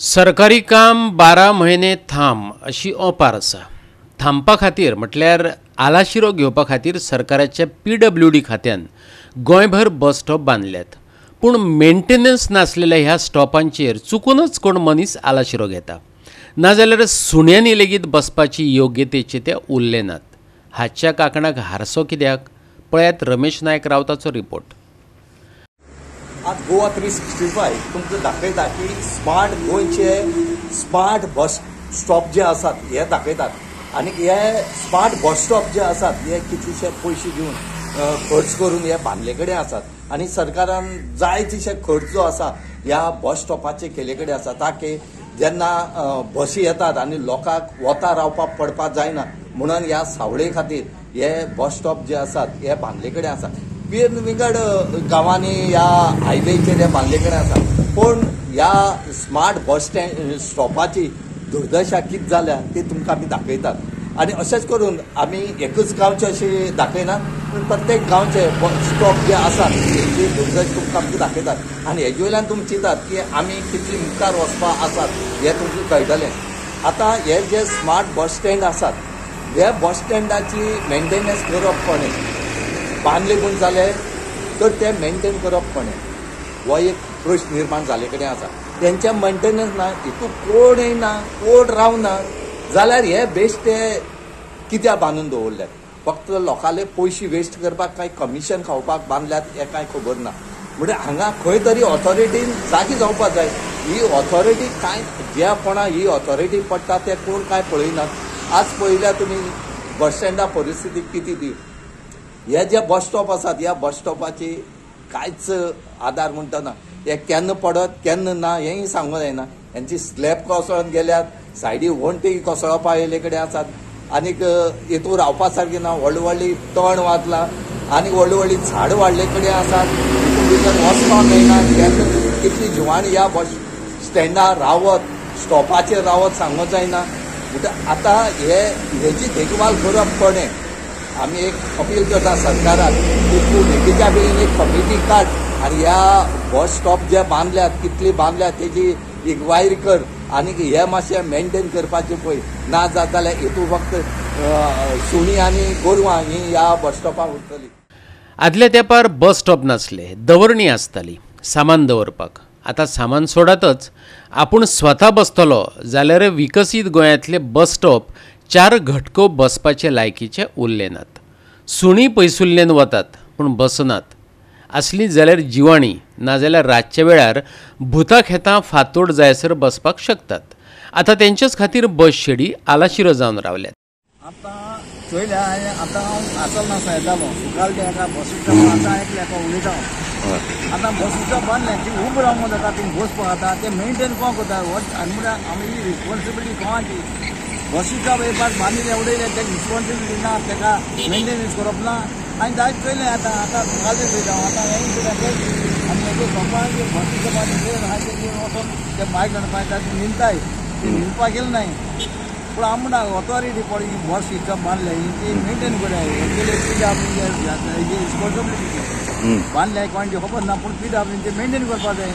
सरकारी काम 12 म्हयने थांब अशी ऑफर आसा। थांबपा खातीर म्हटल्यार आलाशिरो घेवपा खातीर सरकाराच्या PWD खात्यान गोंयभर बस स्टॉप बांदल्यात, पूण मेंटेनन्स नासलेल्या ह्या स्टॉपांचेर चुकूनच कोण मनीस आलाशिरो घेता, नाजाल्यार सुण्यांनी लेगीत बसपाची योग्यतेचे ते उरले नात। हाच्या काकणाक हारसो कित्याक? पळयात रमेश नायक रावताचो रिपोर्ट। आज गोवा 365 तुमकां दाखयता की स्मार्ट गोंयचे स्मार्ट बस स्टॉप जे आसात हे दाखयतात आनी हे स्मार्ट बस स्टॉप जे आसात हे कितलेशे पयशे दिवन खर्च करून हे बांदले कडेन आसात आनी सरकारान जाय तिशे खर्च जो आसा ह्या बस स्टॉपाचे केले कडेन आसा, ताकी जेन्ना बसी येतात आनी लोकांक वता रावपाक पडपाक जायना म्हणून ह्या सावळे खातीर हे बस स्टॉप जे आसात हे बांदले कडेन आसात। विंगड गांवांनी ह्या हायवेचेर हे बांदले कडेन आसा, पूण ह्या स्मार्ट बस स्टॉपाची दुर्दशा कितें जाल्या ती तुमकां आमी दाखयतात। आनी अशेंच करून आमी एकूच गांवचे अशें दाखयनात, पूण प्रत्येक गांवचे बस स्टॉप जे आसात तेची दुर्दशा तुमकां आमकां दाखयतात आनी हेजे वयल्यान तुमी चिंतात की आमी कितली मुखार वचपाक आसात हें तुमकां कळटलें। आतां हे जे स्मार्ट बस स्टँड आसात हे बस स्टँडाची मेंटेनन्स करप कोणें? बांदले म्हूण जाले तर ते मेंटेन करप कोणें? हो एक प्रश्न निर्माण जाले कडेन आसा। तेंचे मेंटेनन्स ना, हितून कोण येना, कोण रावना, जाल्यार हे बेश्टे कित्याक बांदून दवरल्यात? फक्त लोकांले पयशे वेस्ट करपाक काय कमिशन खावपाक बांदल्यात हें कांय खबर ना। म्हणजे हांगा खंय तरी ऑथॉरिटीन जागी जावपाक जाय। ही ऑथॉरिटी कांय ज्या कोणा ही ऑथॉरिटी पडटा ते कोण कांय पळयनात। आज पळयल्यार तुमी बस स्टँडा परिस्थिती कितें ती। हे जे बस स्टॉप आसात ह्या बस स्टॉपाची कांयच आधार म्हणटा ना, हे केन्ना पडत केन्ना ना हेंय सांगूंक जायना। हेंची स्लॅब कोसळोन गेल्यात, सायडी वणटी कोसळपा येयले कडेन आसात आनीक हेतून रावपा सारकी ना, व्हडली व्हडली तण वाजला आनी व्हडली व्हडली झाड वाडले कडेन आसात, भितर वचपाक मेळना। केन्ना कितली जिवाणी ह्या बस स्टँडार रावत स्टॉपाचेर रावत सांगूंक जायना। आतां हेची देखभाल करप कोणें? आमी एक अपील करता सरकाराक की तूं नेकीच्या बेगीन एक कमिटी काड आनी ह्या बस स्टॉप जे बांदल्यात कितली बांदल्यात तेजी इन्क्वायरी कर आनी हे मातशें मेंटेन करपाचें पळय, ना जाल्यार हेतून फक्त सुणी आनी गोरवां ही ह्या बस स्टॉपार उरतली। आदल्या तेंपार बस स्टॉप नासले, दवरणी आसताली सामान दवरपाक। आतां सामान सोडातच आपूण स्वता बसतलो जाल्यार विकसीत गोंयांतले बस स्टॉप 4 घटको बसपाचे लायकीचे उरले नात। सुणी पयसुल्ल्यान वतात पूण बसनात, असली जाल्यार जिवाणी नाजाल्यार रातच्या वेळार भुतां खेतां फातोड जायसर बसपाक शकतात। आतां तेंच्याच खातीर बस शेडी आलाशिरो जावन रावल्यात। आतां चोयल्या आतां हांव आसल नासा येतालो सुकाल ते एका बस स्टॉप आतां एकल्या एका उलयता। आतां बस स्टॉप बांदले ती उब रावंक जाता ती बसपाक आतां ते मेंटेन कोण करता? आनी म्हणल्यार आमी रिस्पॉन्सिबिलिटी कोणाची? बस स्टॉप एक पास बांदिल्ले उडयले तेका रिस्पॉन्सिबिलिटी ना, तेका मेंटेनन्स करप ना आनी जायत चोयलें आतां कालचे चोयता आतां हें कित्याक आनी हेजे स्टॉपार बस स्टॉपाचेर आहा तेजेर वचोन ते बायक हाडपाक ते निंताय, ते निंदपाक गेले नाय। पूण आमी म्हणटा ऑथॉरिटी पळय ही बस स्टॉप बांदले ती मेंटेन कराय, हेजे हेजी रिस्पॉन्सिबिलिटी बांदले कोणाची खबर ना, पूण PWD ते मेंटेन करपा जाय।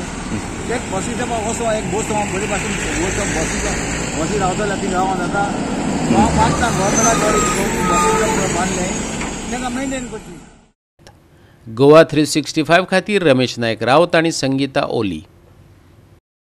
एक बस स्टॉपाक वचो एक बस हांव बरे भाशेन बसी रावतले ती गांवांत जाता। हांव मागता गव्हर्मेंटाक बस स्टॉप बांदले ताका मेंटेन करची। गोवा 365 खातीर रमेश नायक रावत आनी संगीता ओली।